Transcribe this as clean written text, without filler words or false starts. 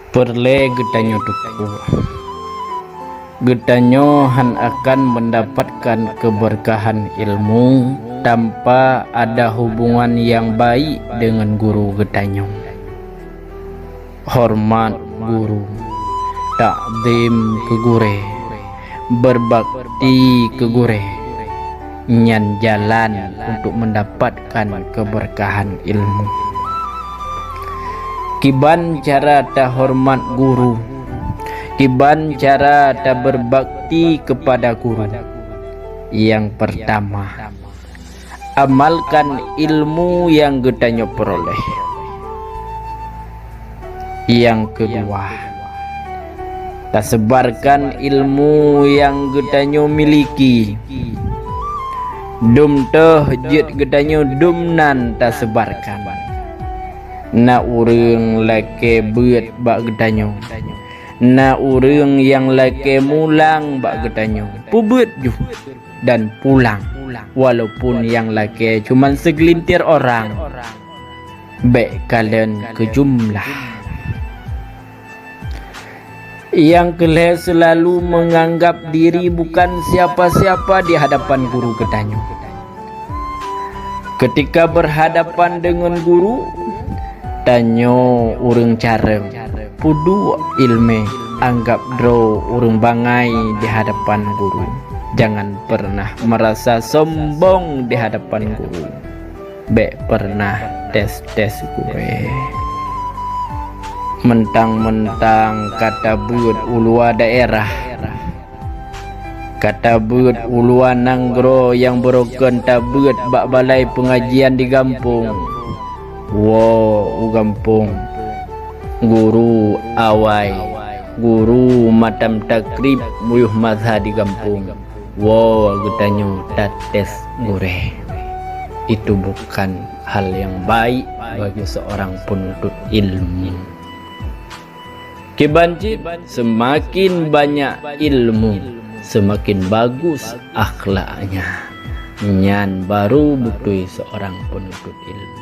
Perle getanyo tuku. Getanyo han akan mendapatkan keberkahan ilmu tanpa ada hubungan yang baik dengan guru getanyo. Hormat guru, takdim ke gure, berbakti ke gure, nyan jalan untuk mendapatkan keberkahan ilmu. Kiban cara ta hormat guru, kiban cara ta berbakti kepada guru. Yang pertama, amalkan ilmu yang getanyo peroleh. Yang kedua, ta sebarkan ilmu yang getanyo miliki. Dum teh jet getanyo dumnan ta sebarkan. Na urang lake beut bak getanyo, na urang yang lake mulang bak getanyo, pubut ju dan pulang, walaupun yang lake cuman segelintir orang, baik kalian ke jumlah. Yang kelih selalu menganggap diri bukan siapa-siapa di hadapan guru getanyo. Ketika berhadapan dengan guru, tanyo urang careng pudu ilme anggap dro urang bangai di hadapan guru. Jangan pernah merasa sombong di hadapan guru. Bek pernah tes gue. Mentang-mentang kata buat ulua daerah, kata buat ulua nanggro yang berokan tabut bak balai pengajian di kampung. Wow, gampung guru awai, guru matam takrib muyuh mazha di kampung. Wow, getanyo tates gure. Itu bukan hal yang baik bagi seorang penuntut ilmu. Kebancit, semakin banyak ilmu, semakin bagus akhlaknya. Nyan baru butuh seorang penuntut ilmu.